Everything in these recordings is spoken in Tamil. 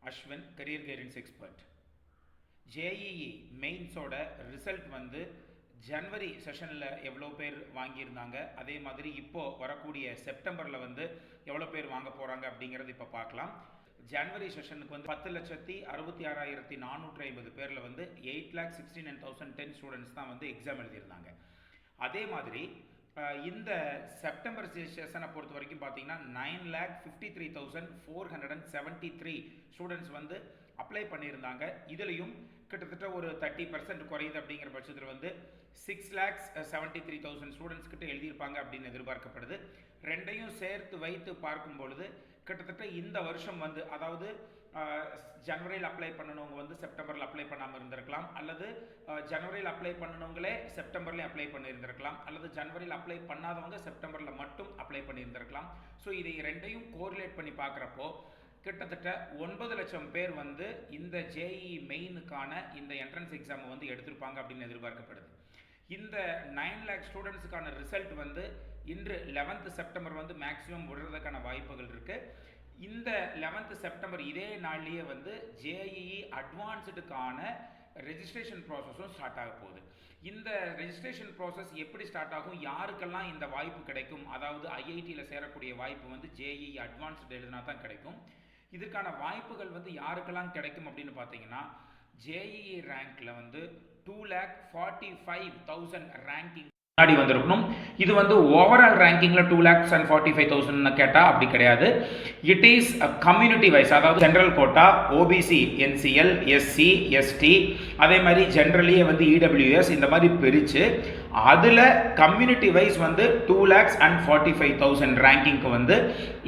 Ashwin, career guidance expert. JEE மெயின்ஸோட ரிசல்ட் வந்து ஜனவரி செஷனில் எவ்வளோ பேர் வாங்கியிருந்தாங்க, அதே மாதிரி இப்போது வரக்கூடிய செப்டம்பரில் வந்து எவ்வளோ பேர் வாங்க போகிறாங்க அப்படிங்கிறது இப்போ பார்க்கலாம். ஜனவரி செஷனுக்கு வந்து 10,66,450 பேரில் வந்து 8,69,010 ஸ்டூடெண்ட்ஸ் தான் வந்து எக்ஸாம் எழுதியிருந்தாங்க. அதே மாதிரி இந்த செப்டம்பர் செஷனை பொறுத்த வரைக்கும் பார்த்தீங்கன்னா 9,53,473 ஸ்டூடெண்ட்ஸ் வந்து அப்ளை பண்ணியிருந்தாங்க. இதுலேயும் கிட்டத்தட்ட ஒரு 30% குறையுது. அப்படிங்கிற பட்சத்தில் வந்து 6,73,000 ஸ்டூடெண்ட்ஸ் கிட்ட எழுதியிருப்பாங்க அப்படின்னு எதிர்பார்க்கப்படுது. ரெண்டையும் சேர்த்து வைத்து பார்க்கும் பொழுது கிட்டத்தட்ட இந்த வருஷம் வந்து, அதாவது ஜனவரியில் அப்ளை பண்ணணுங்க வந்து செப்டம்பரில் அப்ளை பண்ணாமல் இருந்திருக்கலாம், அல்லது ஜனவரியில் அப்ளை பண்ணணுங்களே செப்டம்பர்லேயும் அப்ளை பண்ணியிருந்திருக்கலாம், அல்லது ஜனவரியில் அப்ளை பண்ணாதவங்க செப்டம்பரில் மட்டும் அப்ளை பண்ணியிருந்திருக்கலாம். ஸோ இதை ரெண்டையும் கோரிலேட் பண்ணி பார்க்குறப்போ கிட்டத்தட்ட 9 லட்சம் பேர் வந்து இந்த ஜேஇஇ மெயினுக்கான இந்த என்ட்ரன்ஸ் எக்ஸாமை வந்து எடுத்திருப்பாங்க அப்படின்னு எதிர்பார்க்கப்படுது. இந்த 9 லேக் ஸ்டூடெண்ட்ஸுக்கான ரிசல்ட் வந்து இன்று 11th செப்டம்பர் வந்து மேக்ஸிமம் விடுறதுக்கான வாய்ப்புகள் இருக்குது. இந்த 11th செப்டம்பர் இதே நாள்லேயே வந்து ஜேஇஇ அட்வான்ஸ்டுக்கான ரெஜிஸ்ட்ரேஷன் ப்ராசஸும் ஸ்டார்ட் ஆக போகுது. இந்த ரெஜிஸ்ட்ரேஷன் ப்ராசஸ் எப்படி ஸ்டார்ட் ஆகும், யாருக்கெல்லாம் இந்த வாய்ப்பு கிடைக்கும், அதாவது ஐஐடியில் சேரக்கூடிய வாய்ப்பு வந்து ஜேஇஇ அட்வான்ஸ்டு எழுதினா தான் கிடைக்கும். இதுக்கான வாய்ப்புகள் வந்து யாருக்கெல்லாம் கிடைக்கும் அப்படின்னு பார்த்தீங்கன்னா, ஜேஇஇ ரேங்க்ல வந்து 2,45,000 ரேங்கிங் முன்னாடி வந்திருக்கணும். இது வந்து ஓவரால் ரேங்கிங்கில் 2,45,000 கேட்டால் அப்படி கிடையாது. இட் இஸ் கம்யூனிட்டி வைஸ், அதாவது general quota, OBC, NCL, SC, ST, அதே மாதிரி ஜென்ரலியே வந்து இடபிள்யூஎஸ், இந்த மாதிரி பிரித்து அதில் கம்யூனிட்டி வைஸ் வந்து 2,45,000 ரேங்கிங்க்கு வந்து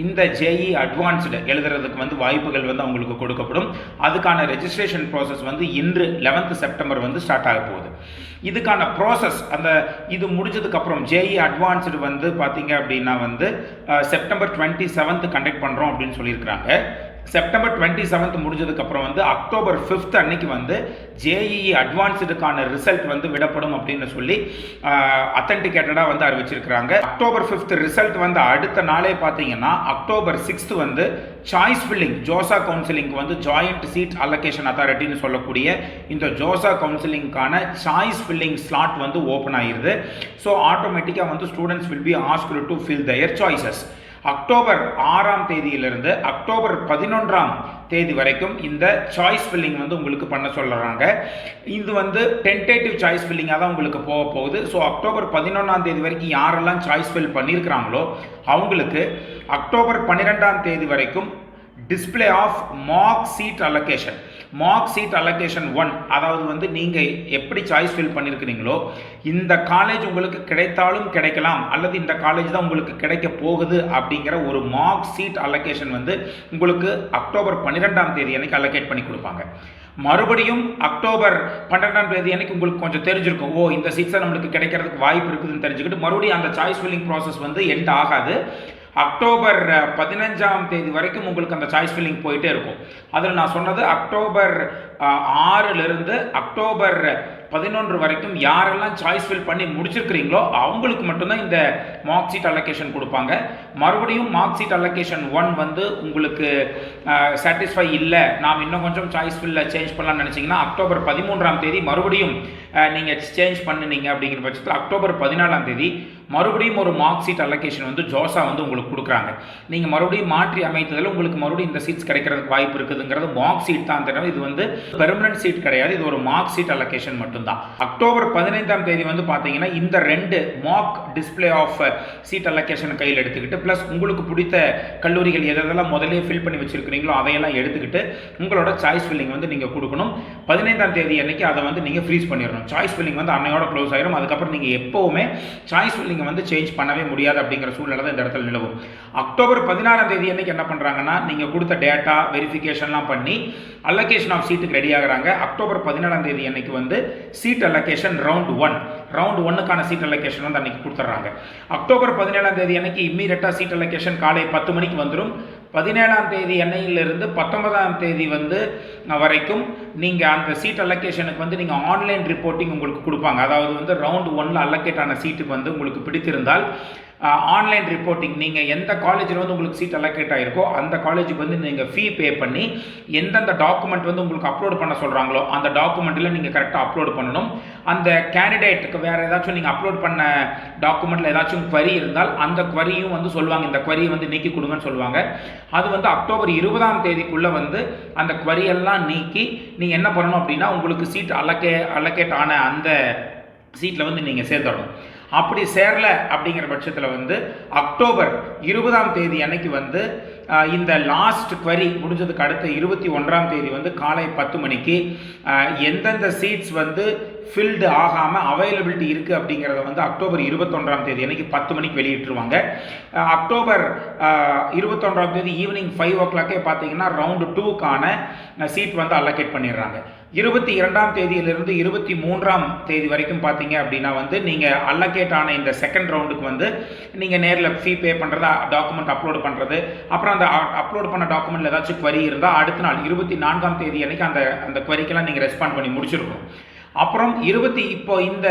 இந்த ஜேஇ அட்வான்ஸ்டு எழுதுறதுக்கு வந்து வாய்ப்புகள் வந்து அவங்களுக்கு கொடுக்கப்படும். அதுக்கான ரெஜிஸ்ட்ரேஷன் ப்ராசஸ் வந்து இன்று 11th செப்டம்பர் வந்து ஸ்டார்ட் ஆக போகுது. இதுக்கான ப்ராசஸ் இது முடிஞ்சதுக்கப்புறம் ஜேஇ அட்வான்ஸ்டு வந்து பார்த்தீங்க அப்படின்னா வந்து செப்டம்பர் 27th கண்டக்ட் பண்ணுறோம் அப்படின்னு சொல்லியிருக்கிறாங்க. செப்டம்பர் 27th முடிஞ்சதுக்கப்புறம் வந்து அக்டோபர் 5th அன்னைக்கு வந்து ஜேஇஇ அட்வான்ஸ்டுக்கான ரிசல்ட் வந்து விடப்படும் அப்படின்னு சொல்லி அத்தன்டிகேட்டடாக வந்து அறிவிச்சிருக்கிறாங்க. அக்டோபர் 5th ரிசல்ட் வந்து அடுத்த நாளே பார்த்தீங்கன்னா அக்டோபர் 6th வந்து சாய்ஸ் ஃபில்லிங், ஜோசா கவுன்சிலிங் வந்து ஜாயிண்ட் சீட் அலோகேஷன் அத்தாரிட்டின்னு சொல்லக்கூடிய இந்த ஜோசா கவுன்சிலிங்கான சாய்ஸ் ஃபில்லிங் ஸ்லாட் வந்து ஓப்பன் ஆகிருது. ஸோ ஆட்டோமேட்டிக்காக வந்து students will be asked to fill their choices. October 6ஆம் தேதியிலிருந்து அக்டோபர் 11ஆம் தேதி வரைக்கும் இந்த சாய்ஸ் ஃபில்லிங் வந்து உங்களுக்கு பண்ண சொல்கிறாங்க. இது வந்து டென்டேட்டிவ் சாய்ஸ் ஃபில்லிங்காக தான் உங்களுக்கு போக போகுது. ஸோ அக்டோபர் 11ஆம் தேதி வரைக்கும் யாரெல்லாம் சாய்ஸ் ஃபில் பண்ணியிருக்கிறாங்களோ அவங்களுக்கு அக்டோபர் 12ஆம் தேதி வரைக்கும் display of mark seat allocation, mark seat allocation 1, அதாவது வந்து நீங்கள் எப்படி சாய்ஸ் ஃபில் பண்ணியிருக்கிறீங்களோ இந்த காலேஜ் உங்களுக்கு கிடைத்தாலும் கிடைக்கலாம், அல்லது இந்த காலேஜ் தான் உங்களுக்கு கிடைக்க போகுது அப்படிங்கிற ஒரு மார்க் சீட் அலோகேஷன் வந்து உங்களுக்கு அக்டோபர் 12ஆம் தேதி அன்னைக்கு அலோகேட் பண்ணி கொடுப்பாங்க. மறுபடியும் அக்டோபர் 12ஆம் தேதி அன்னைக்கு உங்களுக்கு கொஞ்சம் தெரிஞ்சிருக்கும், ஓ இந்த சீட்ஸை நம்மளுக்கு கிடைக்கிறதுக்கு வாய்ப்பு இருக்குதுன்னு தெரிஞ்சுக்கிட்டு மறுபடியும் அந்த சாய்ஸ் ஃபில்லிங் ப்ராசஸ் வந்து எண்ட் ஆகாது. அக்டோபர் 15ஆம் தேதி வரைக்கும் உங்களுக்கு அந்த சாய்ஸ் ஃபில்லிங் போயிட்டே இருக்கும். அதில் நான் சொன்னது அக்டோபர் 6லிருந்து அக்டோபர் 11 வரைக்கும் யாரெல்லாம் சாய்ஸ் ஃபில் பண்ணி முடிச்சிருக்கிறீங்களோ அவங்களுக்கு மட்டும்தான் இந்த மார்க் சீட் அலோகேஷன் கொடுப்பாங்க. மறுபடியும் மார்க் சீட் அலோகேஷன் 1 வந்து உங்களுக்கு சாட்டிஸ்ஃபை இல்லை, நாம் இன்னும் கொஞ்சம் சாய்ஸ் ஃபில்ல சேஞ்ச் பண்ணலாம்னு நினச்சிங்கன்னா அக்டோபர் 13ஆம் தேதி மறுபடியும் நீங்கள் சேஞ்ச் பண்ணினீங்க அப்படிங்கிற பட்சத்தில் அக்டோபர் 14ஆம் தேதி மறுபடியும் ஒரு மார்க் சீட் அலோகேஷன் வந்து ஜோசா வந்து உங்களுக்கு கொடுக்குறாங்க. நீங்கள் மறுபடியும் மாற்றி அமைத்ததில் உங்களுக்கு மறுபடியும் இந்த சீட்ஸ் கிடைக்கிறதுக்கு வாய்ப்பு இருக்குதுங்கிறது மார்க் சீட் தான். தெரியும், இது வந்து பெர்மனன்ட் சீட் கிடையாது, இது ஒரு மார்க் சீட் அலோகேஷன் மட்டும்தான். அக்டோபர் 15ஆம் தேதி வந்து பார்த்தீங்கன்னா இந்த 2 mark display of seat allocation கையில் எடுத்துக்கிட்டு ப்ளஸ் உங்களுக்கு பிடித்த கல்லூரிகள் எதெல்லாம் முதலே ஃபில் பண்ணி வச்சிருக்கிறீங்களோ அதையெல்லாம் எடுத்துக்கிட்டு உங்களோட சாய்ஸ் ஃபில்லிங் வந்து நீங்கள் கொடுக்கணும். 15ஆம் தேதி அன்னைக்கு அதை வந்து நீங்கள் ஃப்ரீஸ் பண்ணிடணும். சாய்ஸ் ஃபில்லிங் வந்து அன்னையோட க்ளோஸ் ஆகிடும். அதுக்கப்புறம் நீங்கள் எப்போவுமே சாய்ஸ் ஃபில்லிங் வந்து சேஞ்ச் பண்ணவே முடியாது அப்படிங்கிற சூழ்நிலை தான் இந்த இடத்துல நிலவும். அக்டோபர் 16ஆம் தேதி அன்னைக்கு என்ன பண்ணுறாங்கன்னா நீங்கள் கொடுத்த டேட்டா வெரிஃபிகேஷன்லாம் பண்ணி அலோகேஷன் ஆஃப் சீட்டுக்கு ரெடி ஆகுறாங்க. அக்டோபர் 17ஆம் தேதி அன்னைக்கு வந்து சீட் அலோகேஷன் ரவுண்ட் 1க்கான சீட் அலோகேஷன் வந்து அன்னைக்கு கொடுத்துட்றாங்க. அக்டோபர் 17ஆம் தேதி அன்னைக்கு இம்மீடியட்டாக சீட் அலோகேஷன் காலை 10 மணிக்கு வந்துடும். 17ஆம் தேதி அன்னையிலிருந்து 19ஆம் தேதி வந்து வரைக்கும் நீங்கள் அந்த சீட் அலோகேஷனுக்கு வந்து நீங்கள் ஆன்லைன் ரிப்போர்ட்டிங் உங்களுக்கு கொடுப்பாங்க. அதாவது வந்து ரவுண்ட் 1ல் அலோகேட் ஆன சீட்டுக்கு வந்து உங்களுக்கு பிடித்திருந்தால் ஆன்லைன் ரிப்போர்ட்டிங், நீங்கள் எந்த காலேஜில் வந்து உங்களுக்கு சீட் அலோகேட் ஆகிருக்கோ அந்த காலேஜுக்கு வந்து நீங்கள் ஃபீ பே பண்ணி எந்தெந்த டாக்குமெண்ட் வந்து உங்களுக்கு அப்லோட் பண்ண சொல்கிறாங்களோ அந்த டாக்குமெண்ட்டில் நீங்கள் கரெக்டாக அப்லோட் பண்ணணும். அந்த கேண்டிடேட்டுக்கு வேறு ஏதாச்சும் நீங்கள் அப்லோட் பண்ண டாக்குமெண்ட்டில் ஏதாச்சும் query இருந்தால் அந்த queryயும் வந்து சொல்லுவாங்க, இந்த query வந்து நீக்கி கொடுங்கன்னு சொல்லுவாங்க. அது வந்து அக்டோபர் 20ஆம் தேதிக்குள்ளே வந்து அந்த query எல்லாம் நீக்கி நீங்கள் என்ன பண்ணணும் அப்படின்னா உங்களுக்கு சீட் அலோகேட் ஆன அந்த சீட்டில் வந்து நீங்கள் சேர்த்துடணும். அப்படி சேரல அப்படிங்கிற பட்சத்தில் வந்து அக்டோபர் 20ஆம் தேதி அன்னைக்கு வந்து இந்த லாஸ்ட் query முடிஞ்சதுக்கு அடுத்த 21ஆம் தேதி வந்து காலை 10 மணிக்கு எந்தெந்த சீட்ஸ் வந்து ஃபில்டு ஆகாமல் அவைலபிலிட்டி இருக்குது அப்படிங்கிறத வந்து அக்டோபர் 21ஆம் தேதி அன்றைக்கி 10 மணிக்கு வெளியிட்டுருவாங்க. அக்டோபர் 21ஆம் தேதி ஈவினிங் 5 o'clock பார்த்தீங்கன்னா ரவுண்டு 2க்கான சீட் வந்து அலோகேட் பண்ணிடுறாங்க. 22ஆம் தேதியிலிருந்து 23ஆம் தேதி வரைக்கும் பார்த்தீங்க அப்படின்னா வந்து நீங்கள் அலோகேட் ஆன இந்த செகண்ட் ரவுண்டுக்கு வந்து நீங்கள் நேரில் ஃபீ பே பண்ணுறது, டாக்குமெண்ட் அப்லோட் பண்ணுறது, அப்புறம் அந்த அப்லோட் பண்ண டாக்குமெண்ட்டில் ஏதாச்சும் query இருந்தால் அடுத்த நாள் 24ஆம் தேதி அன்றைக்கி அந்த queryக்கெல்லாம் நீங்கள் ரெஸ்பாண்ட் பண்ணி முடிச்சிருக்கணும். அப்புறம் இப்போ இந்த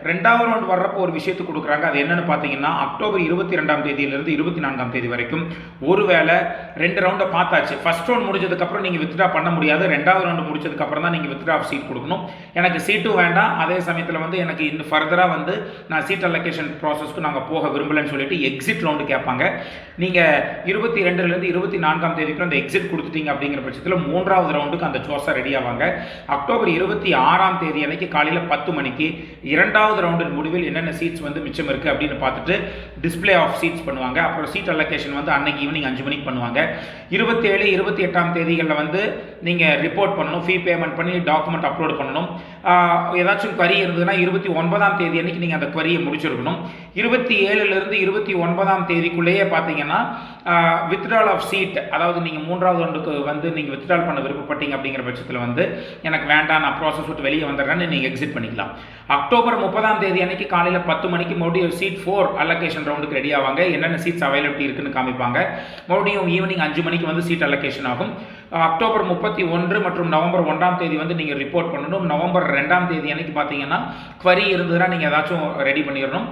2வது ரவுண்ட் வர்றப்போ ஒரு விஷயத்தை கொடுக்குறாங்க. அது என்னன்னு பார்த்தீங்கன்னா அக்டோபர் 22ஆம் தேதியிலிருந்து 24ஆம் தேதி வரைக்கும் ஒருவேளை 2 ரவுண்டை பார்த்தாச்சு, ஃபர்ஸ்ட் ரவுண்ட் முடிஞ்சதுக்கப்புறம் நீங்கள் வித்ட்ரா பண்ண முடியாது, 2வது ரவுண்டு முடிச்சதுக்கப்புறம் தான் நீங்கள் வித்ட்ரா சீட் கொடுக்கணும். எனக்கு சீட்டும் வேண்டாம், அதே சமயத்தில் வந்து எனக்கு இன்னும் ஃபர்தராக வந்து நான் சீட் அலோகேஷன் ப்ராசஸ்க்கு நாங்கள் போக விரும்பலைன்னு சொல்லிட்டு எக்ஸிட் ரவுண்டு கேட்பாங்க. நீங்கள் 22லேருந்து 24ஆம் தேதிக்குள்ள அந்த எக்ஸிட் கொடுத்துட்டீங்க அப்படிங்கிற பட்சத்தில் 3வது ரவுண்டுக்கு அந்த ஜோஸா ரெடி ஆவாங்க. அக்டோபர் 26ஆம் தேதி அன்னைக்கு காலையில் 10 மணிக்கு 2வது ரவுண்டின் முடிவில் என்னென்ன சீட்ஸ் வந்து மிச்சம் இருக்குது அப்படின்னு பார்த்துட்டு டிஸ்பிளே ஆஃப் சீட்ஸ் பண்ணுவாங்க. அப்புறம் சீட் அலோகேஷன் வந்து அன்னைக்கு ஈவினிங் 5 மணிக்கு பண்ணுவாங்க. 27, 28ஆம் தேதிகளில் வந்து நீங்கள் ரிப்போர்ட் பண்ணணும், ஃபீ பேமெண்ட் பண்ணி டாக்குமெண்ட் அப்லோட் பண்ணணும். ஏதாச்சும் query இருந்ததுன்னா 29ஆம் தேதி அன்னைக்கு நீங்கள் அந்த queryயை முடிச்சிருக்கணும். 27லிருந்து 29ஆம் தேதிக்குள்ளேயே பார்த்தீங்கன்னா வித்ட்ரால் ஆஃப் சீட், அதாவது நீங்கள் 3வது ரவுண்டுக்கு வந்து நீங்கள் வித்ட்ரால் பண்ண விருப்பப்பட்டீங்க அப்படிங்கிற பட்சத்தில் வந்து எனக்கு வேண்டாம், நான் ப்ராசஸ் விட்டு வெளியே வந்துடுறேன்னு நீங்கள் எக்ஸிட் பண்ணிக்கலாம். அக்டோபர் 30ஆம் தேதி அன்னைக்கு காலையில் 10 மணிக்கு மறுபடியும் சீட் 4 அலோகேஷன் ரவுண்டுக்கு ரெடி ஆவாங்க. என்னென்ன சீட்ஸ் அவைலபிலிட்டி இருக்குன்னு காமிப்பாங்க. மறுபடியும் ஈவினிங் 5 மணிக்கு வந்து சீட் அலோகேஷன் ஆகும். அக்டோபர் 31 மற்றும் நவம்பர் 1ஆம் தேதி வந்து நீங்கள் ரிப்போர்ட் பண்ணணும். நவம்பர் 2ஆம் தேதி அன்னைக்கு பார்த்தீங்கன்னா query இருந்ததுன்னா நீங்கள் ஏதாச்சும் ரெடி பண்ணிடணும்.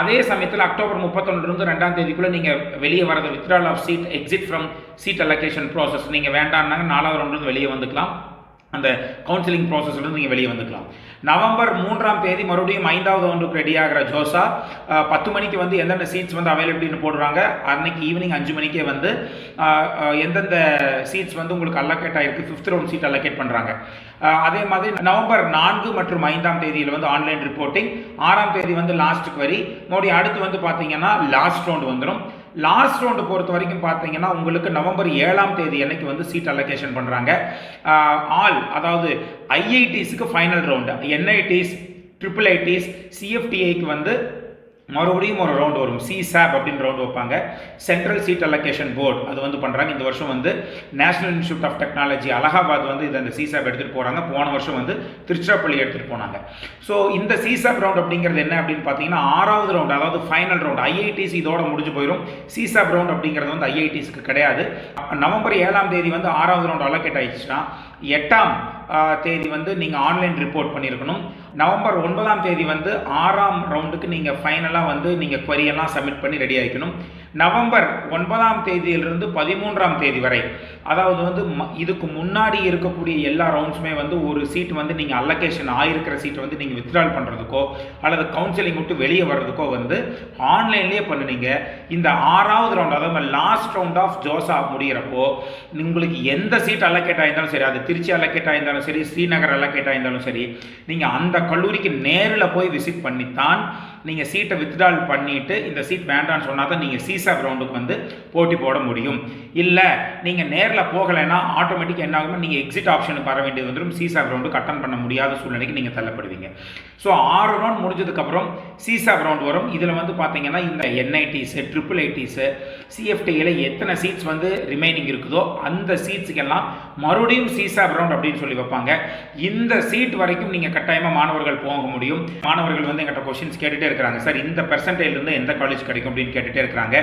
அதே சமயத்தில் அக்டோபர் 31லிருந்து 2ஆம் தேதிக்குள்ளே நீங்கள் வெளியே வரது withdrawal of seat, exit from seat allocation process, நீங்கள் வேண்டாம்னாங்க 4வது ரவுண்ட்லேருந்து வெளியே வந்துக்கலாம். அந்த கவுன்சிலிங் ப்ராசஸ்லேருந்து நீங்கள் வெளியே வந்துக்கலாம். நவம்பர் 3ஆம் தேதி மறுபடியும் 5வது ரவுண்டுக்கு ரெடி ஆகிற ஜோஸா 10 மணிக்கு வந்து எந்தெந்த சீட்ஸ் வந்து அவைலபிலிட்டின்னு போடுறாங்க. அன்னைக்கு ஈவினிங் 5 மணிக்கே வந்து எந்தெந்த சீட்ஸ் வந்து உங்களுக்கு அலோகேட் ஆகிருக்கு 5th ரவுண்ட் சீட் அலோகேட் பண்ணுறாங்க. அதே மாதிரி நவம்பர் 4 மற்றும் 5ஆம் தேதியில் வந்து ஆன்லைன் ரிப்போர்ட்டிங், 6ஆம் தேதி வந்து லாஸ்ட் query, மறுபடியும் அடுத்து வந்து பார்த்தீங்கன்னா லாஸ்ட் ரவுண்டு வந்துடும். லாஸ்ட் ரவுண்டு பொறுத்த வரைக்கும் பார்த்தீங்கன்னா உங்களுக்கு நவம்பர் 7ஆம் தேதி அன்னைக்கு வந்து சீட் அலோகேஷன் பண்ணுறாங்க. அதாவது ஐஐடிஸுக்கு ஃபைனல் ரவுண்டு, என்ஐடிஸ், IIITs, CFTIக்கு வந்து மறுபடியும் ஒரு ரவுண்ட் வரும். சிசாப் அப்படின்னு ரவுண்ட் வைப்பாங்க. சென்ட்ரல் சீட் அலோகேஷன் போர்டு அது வந்து பண்ணுறாங்க. இந்த வருஷம் வந்து National Institute of Technology Allahabad வந்து இந்த சிசாப் எடுத்துகிட்டு போகிறாங்க. போன வருஷம் வந்து திருச்சிராப்பள்ளி எடுத்துகிட்டு போனாங்க. ஸோ இந்த சிசாப் ரவுண்ட் அப்படிங்கிறது என்ன அப்படின்னு பார்த்தீங்கன்னா 6வது ரவுண்ட், அதாவது ஃபைனல் ரவுண்ட். ஐஐடிஸ் இதோட முடிஞ்சு போயிடும். சிசாப் ரவுண்ட் அப்படிங்கிறது வந்து ஐஐடிஸ்க்கு கிடையாது. நவம்பர் 7ஆம் தேதி வந்து 6வது ரவுண்ட் அலோகேட் ஆயிடுச்சுன்னா 8ஆம் தேதி வந்து நீங்கள் ஆன்லைன் ரிப்போர்ட் பண்ணியிருக்கணும். நவம்பர் 9ஆம் தேதி வந்து 6ஆம் ரவுண்டுக்கு நீங்கள் ஃபைனலாக வந்து நீங்கள் query எல்லாம் சப்மிட் பண்ணி ரெடி ஆகிக்கணும். நவம்பர் 9ஆம் தேதியிலிருந்து 13ஆம் தேதி வரை, அதாவது வந்து இதுக்கு முன்னாடி இருக்கக்கூடிய எல்லா ரவுண்ட்ஸுமே வந்து ஒரு சீட் வந்து நீங்கள் அலோகேஷன் ஆகிருக்கிற சீட்டை வந்து நீங்கள் வித்ட்ரால் பண்ணுறதுக்கோ அல்லது கவுன்சிலிங் விட்டு வெளியே வர்றதுக்கோ வந்து ஆன்லைன்லேயே பண்ணுனீங்க. இந்த 6வது ரவுண்ட், அதாவது லாஸ்ட் ரவுண்ட் ஆஃப் ஜோஸா முடிகிறப்போ உங்களுக்கு எந்த சீட் அலோகேட் ஆயிருந்தாலும் சரி, அது திருச்சி அலோகேட் ஆயிருந்தாலும் சரி, ஸ்ரீநகர் அலோகேட் ஆயிருந்தாலும் சரி, நீங்கள் அந்த கல்லூரிக்கு நேரில் போய் விசிட் பண்ணித்தான் நீங்கள் சீட்டை வித்ட்ரால் பண்ணிவிட்டு இந்த சீட் வேண்டான்னு சொன்னால் தான் நீங்கள் சிசாப் ரவுண்டுக்கு வந்து போட்டி போட முடியும். இல்லை நீங்கள் நேரில் போகலைன்னா ஆட்டோமேட்டிக்காக என்ன ஆகும்னா நீங்கள் எக்ஸிட் ஆப்ஷனுக்கு வர வேண்டியது வந்துடும். சிசாப் ரவுண்டுக்கு அட்டன் பண்ண முடியாத சூழ்நிலைக்கு நீங்கள் தள்ளப்படுவீங்க. ஸோ 6 ரவுண்ட் முடிஞ்சதுக்கப்புறம் சிசாப் ரவுண்ட் வரும். இதில் வந்து பார்த்தீங்கன்னா இந்த என்ஐடிஸ், IIITs, CFTIயில் எத்தனை சீட்ஸ் வந்து ரிமைனிங் இருக்குதோ அந்த சீட்ஸுக்கெல்லாம் மறுபடியும் சிசாப் ரவுண்ட் அப்படின்னு சொல்லி வைப்பாங்க. இந்த சீட் வரைக்கும் நீங்கள் கட்டாயமாக மாணவர்கள் போக முடியும். மாணவர்கள் வந்து எங்கிட்ட கொஸ்டின்ஸ் கேட்டுகிட்டே இருக்கிறாங்க, சார் இந்த பெர்சன்டேஜ்லேருந்து எந்த காலேஜ் கிடைக்கும் அப்படின்னு கேட்டுகிட்டே இருக்கிறாங்க.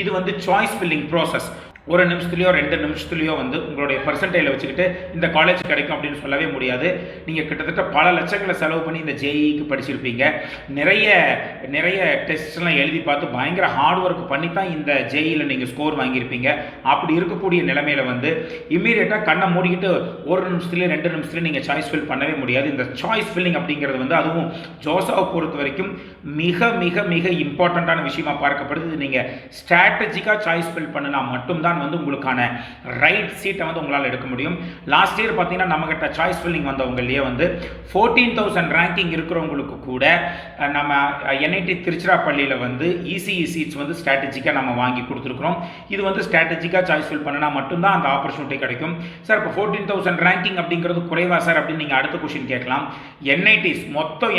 இது வந்து சாய்ஸ் ஃபில்லிங் ப்ராசஸ். ஒரு நிமிஷத்துலையோ 2 நிமிஷத்துலையோ வந்து உங்களுடைய பெர்சன்டைலை வச்சுக்கிட்டு இந்த காலேஜ் கிடைக்கும் அப்படின்னு சொல்லவே முடியாது. நீங்கள் கிட்டத்தட்ட பல லட்சங்களை செலவு பண்ணி இந்த ஜேஇக்கு படிச்சிருப்பீங்க. நிறைய நிறைய டெஸ்ட்லாம் எழுதி பார்த்து பயங்கர ஹார்ட் ஒர்க் பண்ணி தான் இந்த ஜேஇயில் நீங்கள் ஸ்கோர் வாங்கியிருப்பீங்க. அப்படி இருக்கக்கூடிய நிலைமையில வந்து இம்மீடியட்டாக கண்ணை மூடிக்கிட்டு ஒரு நிமிஷத்துலேயே 2 நிமிஷத்துலேயே நீங்கள் சாய்ஸ் ஃபில் பண்ணவே முடியாது. இந்த சாய்ஸ் ஃபில்லிங் அப்படிங்கிறது வந்து அதுவும் ஜோசாவை பொறுத்த வரைக்கும் மிக மிக மிக இம்பார்ட்டண்ட்டான விஷயமா பார்க்கப்படுது. நீங்கள் ஸ்ட்ராட்டஜிக்காக சாய்ஸ் ஃபில் பண்ணினா மட்டும்தான் வந்து உங்களுக்கான ரைட் சீட்டை வந்து உங்களால் எடுக்க முடியும். லாஸ்ட் இயர் பார்த்தீங்கன்னா நம்மகிட்ட சாய்ஸ் ஃபில்லிங் வந்தவங்களையே வந்து 14,000 ரேங்கிங் இருக்கிறவங்களுக்கு கூட நம்ம என்ஐடி திருச்சிராப்பள்ளியில் வந்து இசிஇ சீட்ஸ் வந்து ஸ்ட்ராட்டஜிக்காக நம்ம வாங்கி கொடுத்துருக்குறோம். இது வந்து ஸ்ட்ராட்டஜிக்காக சாய்ஸ் ஃபில் பண்ணினா மட்டும்தான் அந்த ஆப்பர்ச்சுனிட்டி கிடைக்கும். சார் இப்போ 14,000 ரேங்கிங் அப்படிங்கிறது குறைவா சார் அப்படின்னு நீங்கள் அடுத்த கொஸ்டின் கேட்கலாம். என்ஐடிஸ் மொத்தம்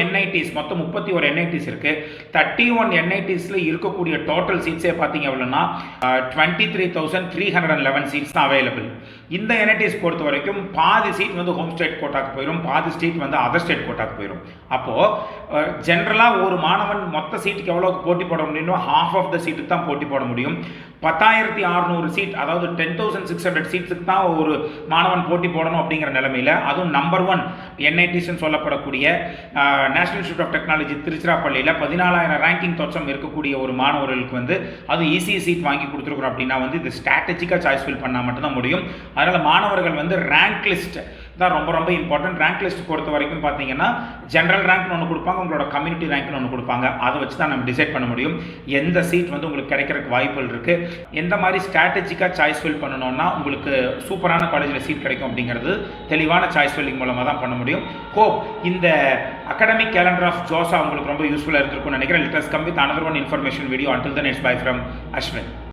31 என்ஐடிஸ் இருக்கு. 31 என்ஐடிஸில் இருக்கக்கூடிய டோட்டல் சீட்ஸே பார்த்தீங்க அப்படின்னா 23,311 சீட்ஸ் தான் அவைலபிள். இந்த என்ஐடிஸ் பொறுத்த வரைக்கும் பாதி சீட் வந்து ஹோம் ஸ்டேட் கோட்டாக்கு போயிடும், பாதி சீட் வந்து அதர் ஸ்டேட் கோட்டாக்கு போயிடும். அப்போது ஜென்ரலாக ஒரு மாணவன் மொத்த சீட்டுக்கு எவ்வளோக்கு போட்டி போட முடியுமோ ஹாஃப் ஆஃப் த சீட்டுக்கு தான் போட்டி போட முடியும். 10,600 சீட், அதாவது 10,600 சீட்ஸுக்கு தான் ஒரு மாணவன் போட்டி போடணும் அப்படிங்கிற நிலைமையில், அதுவும் நம்பர் 1 என்ஐடிஸ்ன்னு சொல்லப்படக்கூடிய நேஷனல் இன்ஸ்டியூட் ஆஃப் டெக்னாலஜி திருச்சிராப்பள்ளியில் 14,000 ரேங்கிங் தோற்றம் இருக்கக்கூடிய ஒரு மாணவர்களுக்கு வந்து அது ஈஸி சீட் வாங்கி கொடுத்துருக்குறோம் அப்படின்னா வந்து இது ஸ்ட்ராட்டஜிக்காக சாய்ஸ் ஃபில் பண்ணால் மட்டும்தான் முடியும். அதனால் மாணவர்கள் வந்து ரேங்க் லிஸ்ட் தான் ரொம்ப ரொம்ப இம்பார்ட்டன்ட். ரேங்க் லிஸ்ட் பொறுத்த வரைக்கும் பார்த்தீங்கன்னா ஜென்ரல் ரேங்க்னு ஒன்று கொடுப்பாங்க, உங்களோட கம்யூனிட்டி ரேங்க்னு ஒன்று கொடுப்பாங்க. அதை வச்சு தான் நம்ம டிசைட் பண்ண முடியும் எந்த சீட் வந்து உங்களுக்கு கிடைக்கிறதுக்கு வாய்ப்புகள் இருக்குது. எந்த மாதிரி ஸ்ட்ராட்டஜிக்காக சாய்ஸ் ஃபில் பண்ணணும்னா உங்களுக்கு சூப்பரான காலேஜில் சீட் கிடைக்கும் அப்படிங்கிறது தெளிவான சாய்ஸ் ஃபில்லிங் மூலமாக தான் பண்ண முடியும். ஹோப் இந்த அகாடமிக் கேலண்டர் ஆஃப் ஜோசா உங்களுக்கு ரொம்ப யூஸ்ஃபுல்லாக இருக்குன்னு நினைக்கிறேன். Let us come with another one information video. Until then, it's bye from Ashwin.